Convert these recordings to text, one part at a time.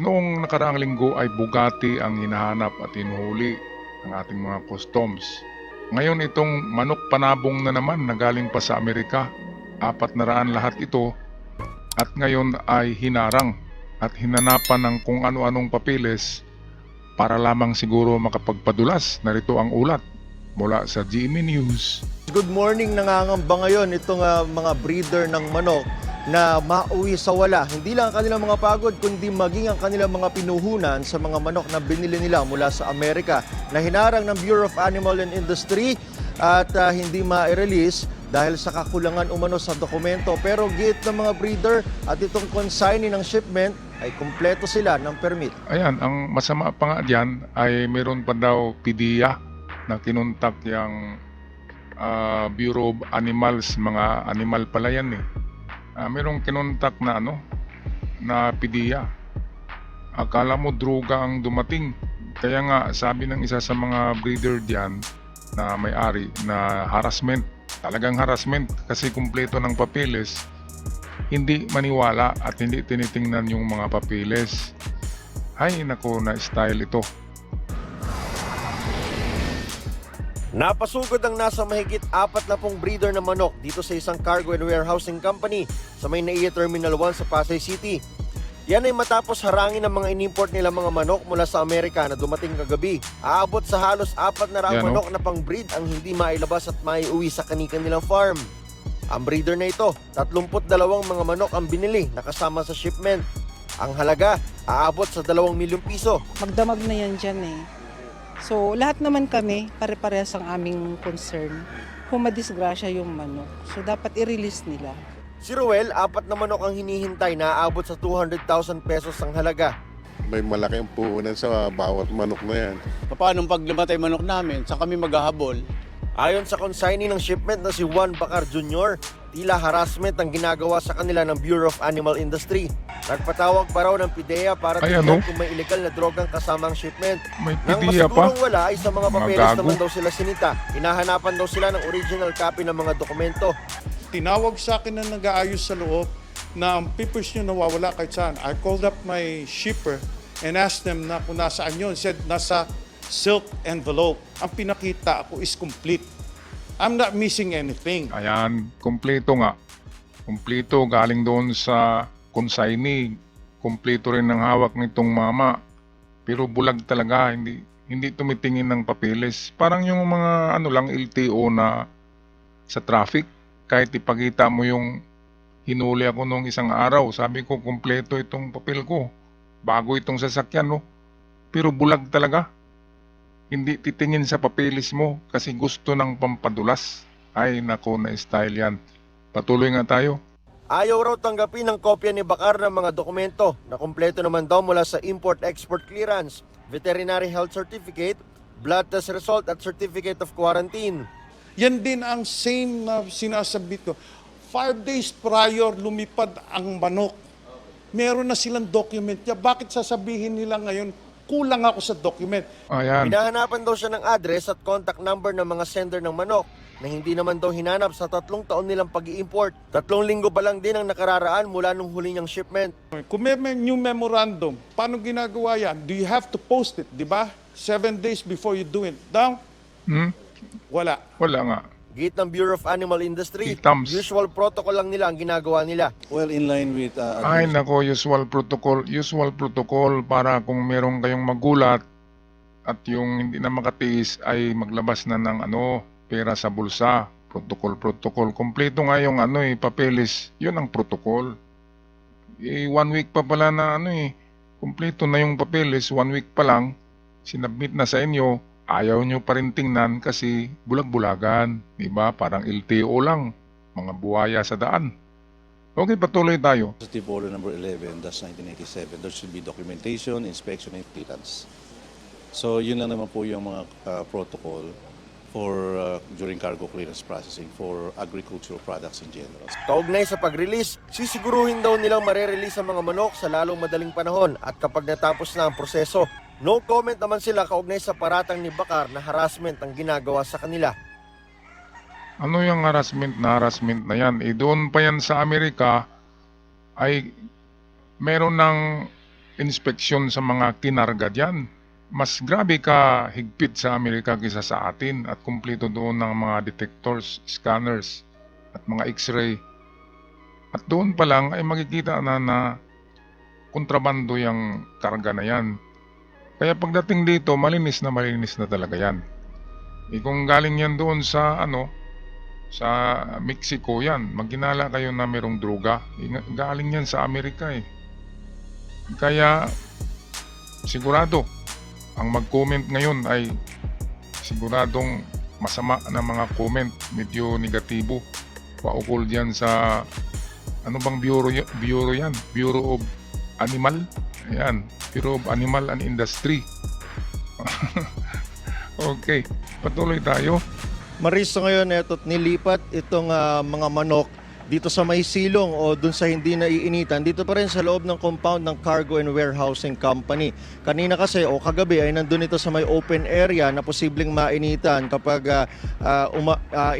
Noong nakaraang linggo ay Bugatti ang hinahanap at hinuhuli ng ating mga customs. Ngayon itong manok panabong na naman na galing pa sa Amerika. 400 lahat ito at ngayon ay hinarang at hinanapan ng kung ano-anong papeles para lamang siguro makapagpadulas. Narito ang ulat mula sa GMA News. Good morning, nangangamba ngayon itong mga breeder ng manok na mauwi sa wala. Hindi lang ang kanilang mga pagod, kundi maging ang kanilang mga pinuhunan sa mga manok na binili nila mula sa Amerika na hinarang ng Bureau of Animal and Industry at hindi ma-release dahil sa kakulangan umano sa dokumento. Pero giit ng mga breeder at itong consignee ng shipment ay kumpleto sila ng permit. Ayan, ang masama pa nga dyan ay meron pa daw PDEA na kinontak yung Bureau of Animals, mga animal pala yan eh. Merong kinontak na na PDEA. Akala mo droga ang dumating. Kaya nga sabi ng isa sa mga breeder diyan na may-ari na harassment. Talagang harassment kasi kumpleto ng papeles. Hindi maniwala at hindi tinitingnan yung mga papeles. Ay nako, na style ito. Napasugod ang nasa mahigit 40 breeder na manok dito sa isang cargo and warehousing company sa may NAIA Terminal 1 sa Pasay City. Yan ay matapos harangin ng mga inimport nila mga manok mula sa Amerika na dumating kagabi. Aabot sa halos 400 manok na pang-breed ang hindi mailabas at maiuwi sa kani-kanilang farm. Ang breeder na ito, 32 mga manok ang binili na kasama sa shipment. Ang halaga, aabot sa 2 milyong piso. Magdamag na yan dyan eh. So, lahat naman kami, pare-parehas ang aming concern kung madisgrasya yung manok. So, dapat i-release nila. Si Ruel, 4 na manok ang hinihintay na aabot sa 200,000 pesos ang halaga. May malaki ang puhunan sa bawat manok na yan. Paano pag lumatay manok namin, saan kami maghahabol? Ayon sa consignee ng shipment na si Juan Bacar Jr., tila harassment ang ginagawa sa kanila ng Bureau of Animal Industry. Nagpatawag pa raw ng PDEA para tingnan kung may illegal na drogang kasama ang shipment. May Nang PDEA pa? masigurong wala ay sa mga papeles naman daw sila sinita. Hinahanapan daw sila ng original copy ng mga dokumento. Tinawag sa akin na nag-aayos sa loob na ang papers nyo nawawala kahit saan. I called up my shipper and asked them na kung nasaan yun. Said nasa silk envelope. Ang pinakita ako is complete. I'm not missing anything. Ayan, kumpleto nga. Kumpleto galing doon sa consignee. Kumpleto rin ng hawak nitong mama. Pero bulag talaga, hindi tumitingin ng papeles. Parang yung mga LTO na sa traffic. Kahit ipakita mo yung hinuli ako nung isang araw, sabi ko kumpleto itong papel ko. Bago itong sasakyan, no? Pero bulag talaga. Hindi titingin sa papeles mo kasi gusto ng pampadulas. Ay nako, na style yan. Patuloy nga tayo. Ayaw raw tanggapin ng kopya ni Bacar ng mga dokumento na kumpleto naman daw mula sa Import-Export Clearance, Veterinary Health Certificate, Blood Test Result at Certificate of Quarantine. Yan din ang same na sinasabit ko. 5 days prior lumipad ang manok. Meron na silang document niya. Bakit sasabihin nila ngayon, kulang ako sa document? Ayan. Hinahanapan daw siya ng address at contact number ng mga sender ng manok na hindi naman daw hinanap sa 3 taon nilang pag-i-import. 3 linggo pa lang din ang nakararaan mula nung huli niyang shipment. Kung may new memorandum, paano ginagawa yan? Do you have to post it, di ba? 7 days before you do it. Down? Wala. Wala nga. Gate ng Bureau of Animal Industry, Itams. usual protocol lang nila ang ginagawa nila. Well, in line with... Ay nako, usual protocol. Usual protocol para kung meron kayong magulat at yung hindi na makatiis ay maglabas na ng pera sa bulsa. Protocol. Kompleto nga yung papeles. Yun ang protocol. 1 week pa pala na kompleto na yung papeles. 1 week pa lang, sinabmit na sa inyo. Ayaw nyo pa rin tingnan kasi bulag-bulagan. Diba? Parang LTO lang. Mga buhaya sa daan. Okay, patuloy tayo. Positive Order number 11, that's 1987. There should be documentation, inspection, and clearance. So yun lang naman po yung mga protocol for during cargo clearance processing for agricultural products in general. Kaugnay sa pag-release, sisiguruhin daw nilang marerelease ang mga manok sa lalong madaling panahon at kapag natapos na ang proseso. No comment naman sila kaugnay sa paratang ni Bacar na harassment ang ginagawa sa kanila. Ano yung harassment na yan? Doon pa yan sa Amerika ay meron ng inspeksyon sa mga kinarga diyan. Mas grabe ka higpit sa Amerika kaysa sa atin at kumpleto doon ng mga detectors, scanners at mga x-ray. At doon pa lang ay makikita na kontrabando yung karga na yan. Kaya pagdating dito, malinis na talaga yan. Kung galing yan doon sa sa Mexico yan, magginala kayo na merong droga. Galing yan sa Amerika eh. Kaya sigurado, ang mag-comment ngayon ay siguradong masama na mga comment, medyo negatibo. Paukol dyan sa ano bang bureau yan? Bureau of Animal? Ayan, Bureau of Animal and Industry. Okay, patuloy tayo. Maristo ngayon eto't nilipat itong mga manok dito sa may silong o dun sa hindi naiinitan, dito pa rin sa loob ng compound ng Cargo and Warehousing Company. Kanina kasi o kagabi ay nandun ito sa may open area na posibleng mainitan kapag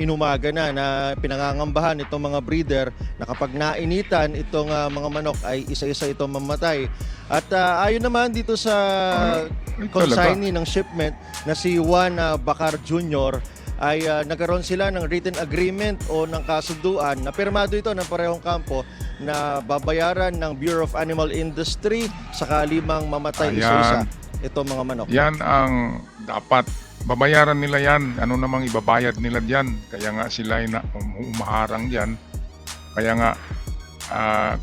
inumaga na pinangangambahan itong mga breeder na kapag nainitan itong mga manok ay isa-isa itong mamatay. At ayon naman dito sa consignee ng shipment na si Juan Bacar Jr., ay nagkaroon sila ng written agreement o ng kasunduan na pirmado ito ng parehong kampo na babayaran ng Bureau of Animal Industry sakali mang mamatay isa-isa itong mga manok. Yan ang dapat. Babayaran nila yan. Ano namang ibabayad nila diyan. Kaya nga sila ay umaharang diyan. Kaya nga,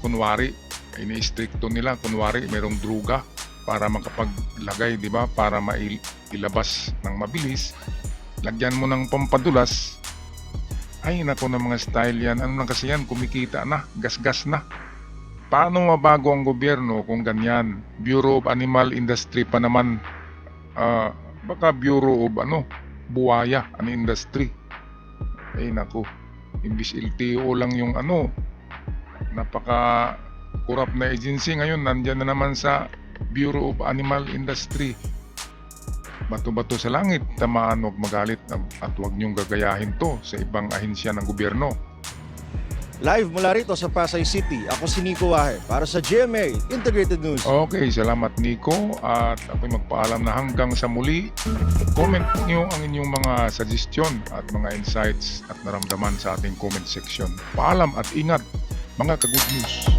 kunwari, ini-stricto nila. Kunwari, merong druga para makapaglagay, di ba? Para mailabas ng mabilis. Lagyan mo ng pampadulas. Ay, nako na mga style yan. Ano na kasi yan? Kumikita na. Gas-gas na. Paano mabago ang gobyerno kung ganyan? Bureau of Animal Industry pa naman. Baka Bureau of Buwaya and Industry. Ay, nako. Imbis LTO lang yung napaka-corrupt na agency. Ngayon, nandyan na naman sa Bureau of Animal Industry. Bato-bato sa langit, tamaan, huwag magalit at huwag niyong gagayahin to sa ibang ahensya ng gobyerno. Live mula rito sa Pasay City, ako si Nico Wahe para sa GMA Integrated News. Okay, salamat Nico at ako'y magpaalam na hanggang sa muli. Comment niyo ang inyong mga suggestion at mga insights at naramdaman sa ating comment section. Paalam at ingat mga ka-good news.